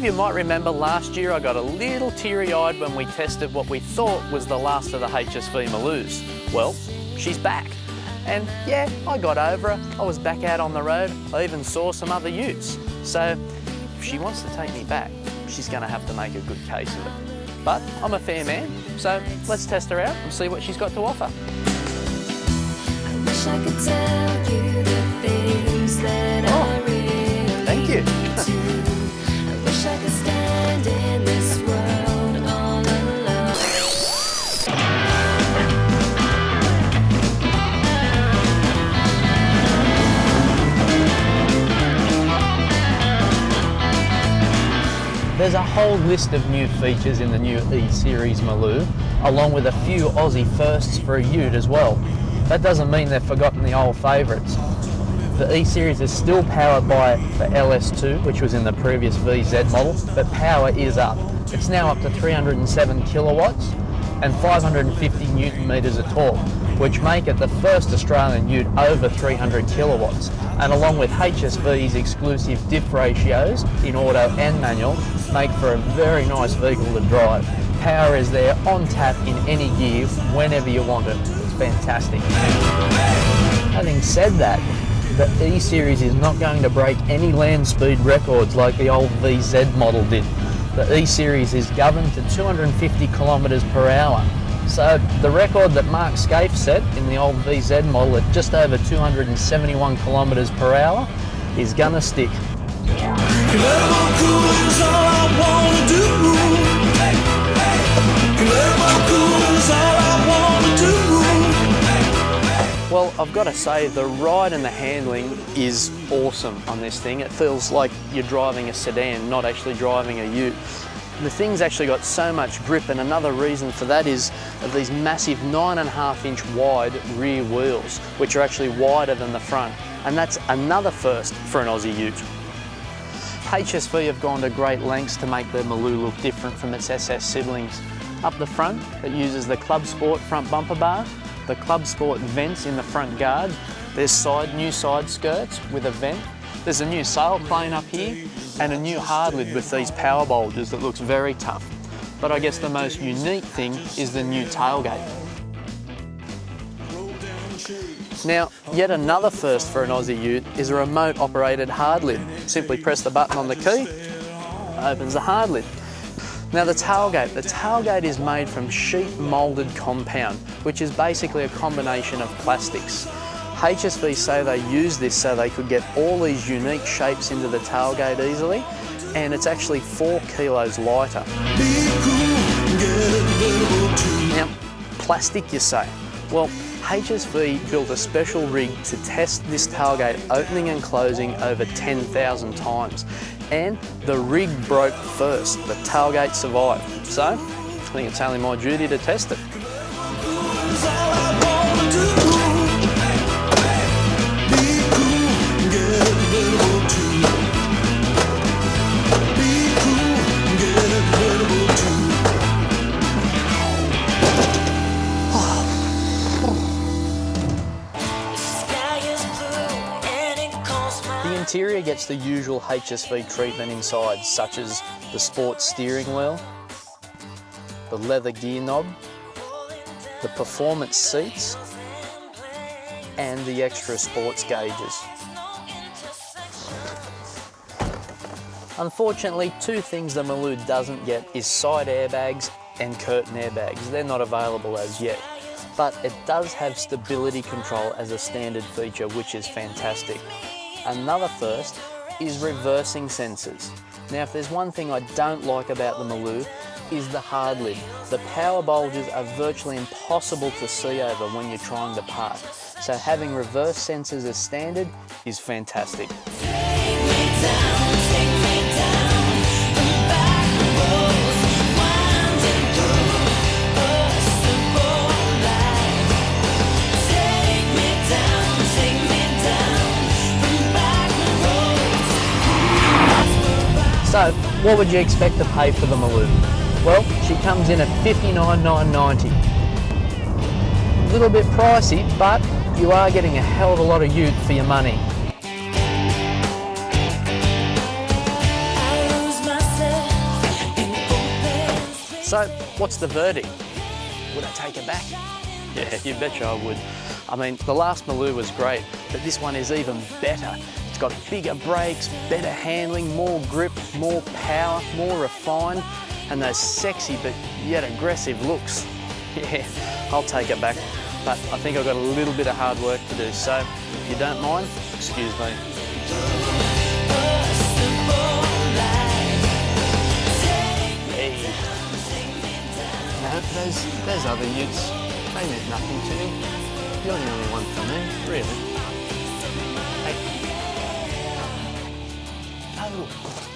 of you might remember last year I got a little teary-eyed when we tested what we thought was the last of the HSV Maloos. Well, she's back. And yeah, I got over her. I was back out on the road. I even saw some other utes. So if she wants to take me back, she's going to have to make a good case of it. But I'm a fair man, so let's test her out and see what she's got to offer. I wish I could tell you the things that I really thank you. do. I wish I could stand in this world all alone. There's a whole list of new features in the new E-Series Maloo, along with a few Aussie firsts for a ute as well. That doesn't mean they've forgotten the old favourites. The E-Series is still powered by the LS2, which was in the previous VZ model, but power is up. It's now up to 307 kilowatts and 550 newton metres of torque, which make it the first Australian ute over 300 kilowatts. And along with HSV's exclusive diff ratios in auto and manual, make for a very nice vehicle to drive. Power is there on tap in any gear whenever you want it. It's fantastic. Having said that, the E-Series is not going to break any land speed records like the old VZ model did. The E-Series is governed to 250 kilometres per hour. So the record that Mark Scaife set in the old VZ model at just over 271 kilometres per hour is gonna stick. Well, I've got to say the ride and the handling is awesome on this thing. It feels like you're driving a sedan, not actually driving a ute. The thing's actually got so much grip, and another reason for that is of these massive 9.5-inch wide rear wheels, which are actually wider than the front, and that's another first for an Aussie ute. HSV have gone to great lengths to make their Maloo look different from its SS siblings. Up the front, it uses the Club Sport front bumper bar, the Club Sport vents in the front guard, there's new side skirts with a vent, there's a new sail plane up here, and a new hard lid with these power bulges that looks very tough. But I guess the most unique thing is the new tailgate. Now, yet another first for an Aussie ute is a remote operated hard lid. Simply press the button on the key, opens the hard lid. Now the tailgate is made from sheet moulded compound, which is basically a combination of plastics. HSV say they use this so they could get all these unique shapes into the tailgate easily, and it's actually 4 kilos lighter. Now, plastic you say? Well, HSV built a special rig to test this tailgate opening and closing over 10,000 times. And the rig broke first, the tailgate survived. So, I think it's only my duty to test it. The interior gets the usual HSV treatment inside, such as the sports steering wheel, the leather gear knob, the performance seats, and the extra sports gauges. Unfortunately, two things the Maloo doesn't get is side airbags and curtain airbags. They're not available as yet, but it does have stability control as a standard feature, which is fantastic. Another first is reversing sensors. Now, if there's one thing I don't like about the Maloo is the hard lid. The power bulges are virtually impossible to see over when you're trying to park. So having reverse sensors as standard is fantastic. So, what would you expect to pay for the Maloo? Well, she comes in at $59,990. A little bit pricey, but you are getting a hell of a lot of ute for your money. I lose myself. So, what's the verdict? Would I take it back? Yeah, you betcha I would. I mean, the last Maloo was great, but this one is even better. It's got bigger brakes, better handling, more grip, more power, more refined, and those sexy but yet aggressive looks. Yeah, I'll take it back, but I think I've got a little bit of hard work to do, so if you don't mind, excuse me. Hey. No, those other utes, they meant nothing to me. You're the only one for me, really. Hey. Oh.